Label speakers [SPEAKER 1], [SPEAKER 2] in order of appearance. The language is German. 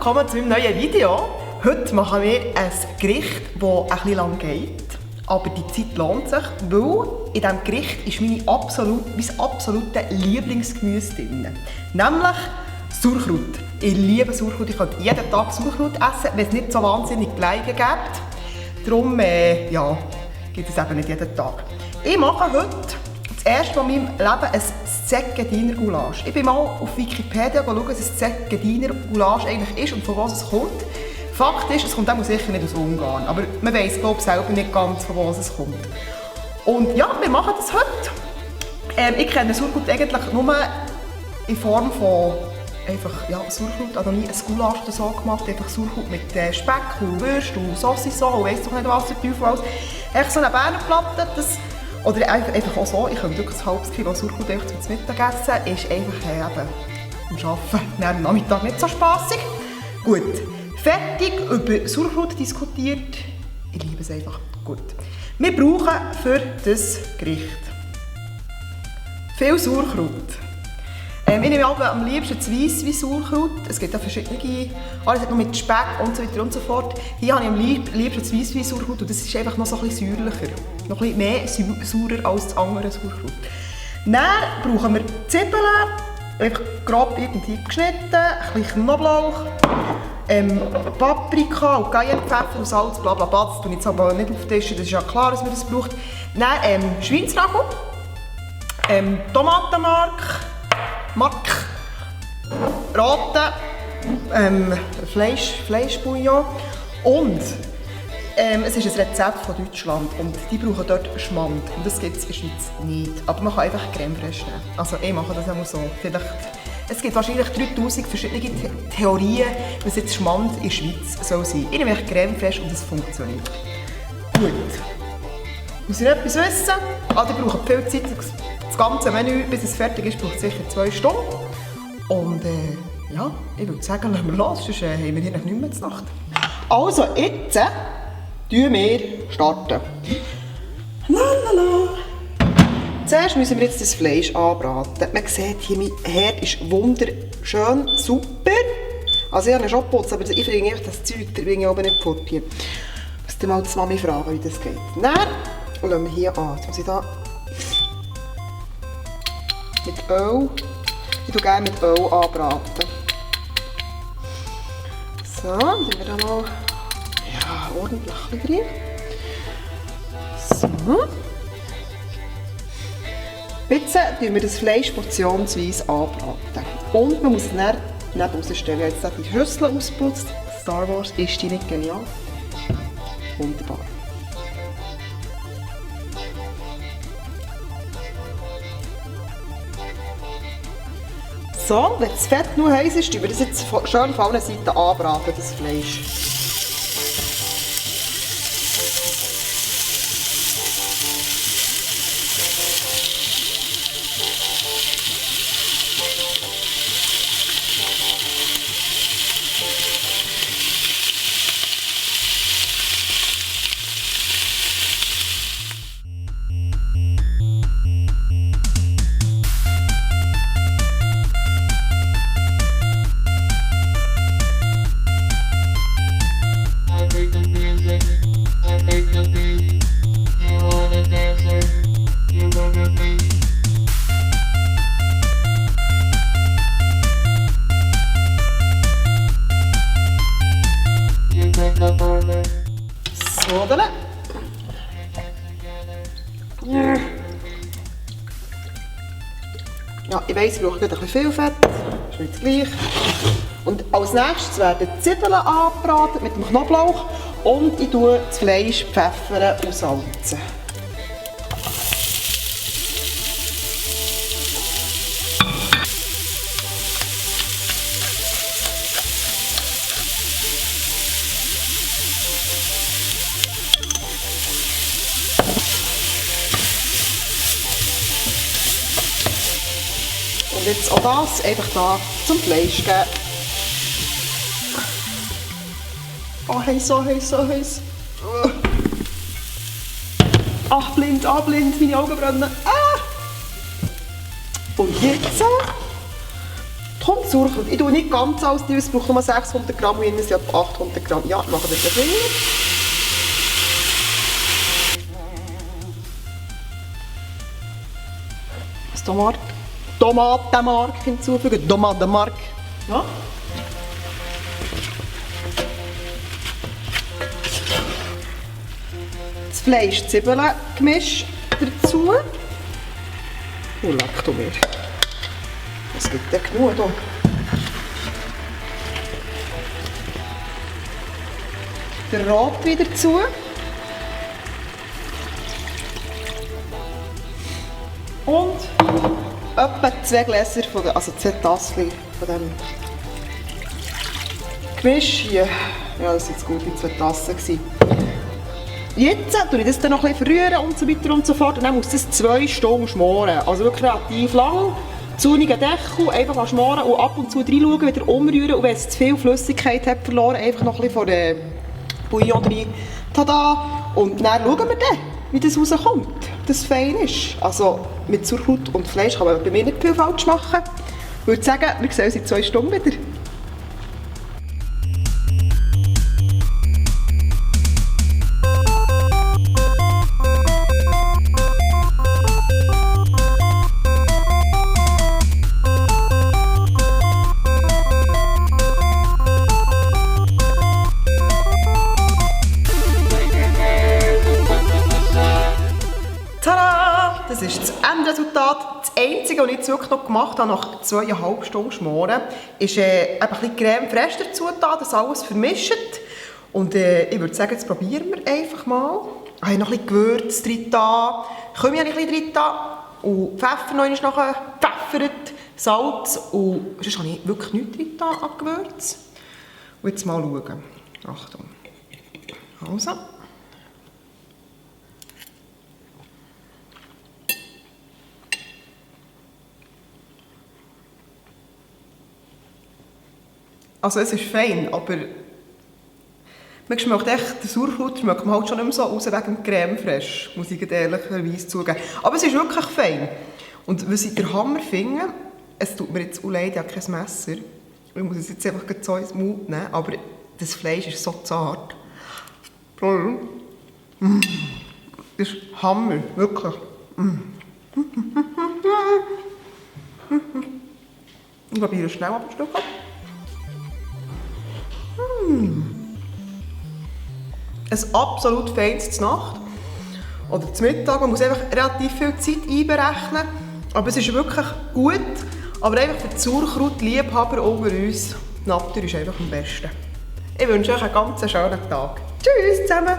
[SPEAKER 1] willkommen zu meinem neuen Video. Heute machen wir ein Gericht, das ein bisschen lang geht. Aber die Zeit lohnt sich, weil in diesem Gericht ist mein absolutes Lieblingsgemüse drin. Nämlich Sauerkraut. Ich liebe Sauerkraut. Ich könnte jeden Tag Sauerkraut essen, wenn es nicht so wahnsinnig Gleigen gibt. Darum gibt es eben nicht jeden Tag. Ich mache heute das erste Mal in meinem Leben ein Zeggediner Gulasch. Ich bin mal auf Wikipedia schauen, was ein Zeggediner Gulasch eigentlich ist und von was es kommt. Fakt ist, es kommt auch sicher nicht aus Ungarn, aber man weiss, glaube ich, selber nicht ganz, von was es kommt. Und ja, wir machen das heute. Ich kenne Sauerkraut eigentlich nur in Form von Sauerkraut. Also nie ein Gulasch oder so gemacht, einfach Sauerkraut mit Speck und Würst und Saucisson und weiss doch nicht was der Teufel alles. Echt so eine Berner Platte, oder einfach auch so, ich könnte wirklich ein halbes Kilo Sauerkraut zum Mittagessen, ist einfach am Arbeiten am Nachmittag nicht so spassig. Gut, fertig über Sauerkraut diskutiert. Ich liebe es einfach. Gut. Wir brauchen für das Gericht viel Sauerkraut. Ich nehme am liebsten das Weisswein-Sauerkraut. Es gibt auch verschiedene, alles noch mit Speck und so weiter und so fort. Hier habe ich am liebsten das Weisswein-Sauerkraut und das ist einfach noch so ein bisschen säuerlicher. Noch ein bisschen mehr saurer als das andere Sauerkraut. Dann brauchen wir Zwiebeln, einfach grob irgendwie geschnitten, ein bisschen Knoblauch, Paprika und Cayennepfeffer und Salz, bla bla bla. Das tue ich jetzt aber nicht auftischen, das ist ja klar, dass man das braucht. Dann Schweinsragout, Tomatenmark, Rote, Fleischbouillon und es ist ein Rezept von Deutschland und die brauchen dort Schmand und das gibt es in der Schweiz nicht. Aber man kann einfach Creme fraiche nehmen. Also ich mache das immer so. Es gibt wahrscheinlich 3000 verschiedene Theorien, was jetzt Schmand in der Schweiz soll sein. Ich nehme Creme fraiche und es funktioniert. Gut. Muss ich etwas wissen? Also ihr braucht viel Zeit. Das ganze Menü, bis es fertig ist, braucht sicher 2 Stunden. Und ich würde sagen, lassen wir los, sonst haben wir hier nicht mehr zur Nacht. Also, jetzt starten wir. Zuerst müssen wir jetzt das Fleisch anbraten. Man sieht hier, mein Herd ist wunderschön, super. Also ich habe ihn schon geputzt, aber ich bringe das Zeug oben nicht fort. Ich muss mal die Mami fragen, wie das geht. Dann lassen wir hier an. Jetzt muss ich da mit Öl. Ich tue gerne mit Öl anbraten. So, dann tun wir da mal ordentlich rein. So. Jetzt tun wir das Fleisch portionsweise anbraten. Und man muss es dann neben rausstellen. Ich habe jetzt die Schüssel ausputzt. Star Wars, ist die nicht genial? Wunderbar. So, wenn das Fett nur heiß ist, tun wir das jetzt schön von allen Seiten anbraten, das Fleisch. So, dann. Ja, ich weiss, ich brauche ein bisschen viel Fett. Das ist nicht gleich. Und als nächstes werden die Zwiebeln angebraten mit dem Knoblauch und ich tue das Fleisch pfeffern und salzen. Und jetzt auch das einfach da zum Fleisch geben. Oh, heiß, so heiß, so heiß. Ach, blind, meine Augen brennen. Ah! Und jetzt Kommt Sauerkraut. Ich tue nicht ganz alles rein, es braucht nur 600 Gramm, und es sind etwa 800 Gramm. Ja, machen wir den Finger. Das Tomatenmark hinzufügen. Tomatenmark. Ja. Das Fleisch-Zwiebeln-Gemisch dazu. Oh, leck du mir. Das gibt ja genug hier. Der Rotwein dazu. Und etwa 2 Gläser, also 2 Tassen von dem Gemisch hier. Ja, das waren jetzt gute 2 Tassen. Jetzt tue ich das dann noch ein bisschen verrühren und so weiter und so fort. Und dann muss das 2 Stunden schmoren. Also wirklich relativ lang. Zunigen Deckel, einfach schmoren und ab und zu reinschauen, wieder umrühren. Und wenn es zu viel Flüssigkeit hat verloren, einfach noch ein bisschen von der Bouillon rein. Tada! Und dann schauen wir dann, wie das rauskommt, das fein ist. Also mit Sauerkraut und Fleisch kann man bei mir nicht viel falsch machen. Ich würde sagen, wir sehen uns in 2 Stunden wieder. Tada! Das ist das Endresultat. Das Einzige, was ich jetzt wirklich noch gemacht habe, nach 2,5 Stunden Schmoren, ist ein bisschen Creme fraiche dazu da, das alles vermischt. Und ich würde sagen, jetzt probieren wir einfach mal. Ich habe noch ein bisschen Gewürz drin, Kümmel habe ich ein bisschen drin und Pfeffer noch nachher gepfeffert, Salz und sonst habe ich wirklich nichts drin an Gewürz. Und jetzt mal schauen. Achtung. Also. Also es ist fein, aber man schmeckt echt, der Sauerkraut schmeckt man halt schon nicht mehr so raus wegen dem Creme fraiche, muss ich ehrlicherweise zugeben. Aber es ist wirklich fein. Und was ich den Hammer finde, es tut mir jetzt auch leid, ich habe kein Messer. Ich muss es jetzt einfach so ins Mund nehmen, aber das Fleisch ist so zart. Das ist Hammer, wirklich. Ich probiere schnell ab ein Stück. Ein absolut feines Nacht oder zum Mittag. Man muss einfach relativ viel Zeit einberechnen. Aber es ist wirklich gut. Aber einfach für die Sauerkraut-Liebhaber unter uns, die Natur ist einfach am besten. Ich wünsche euch einen ganz schönen Tag. Tschüss zusammen!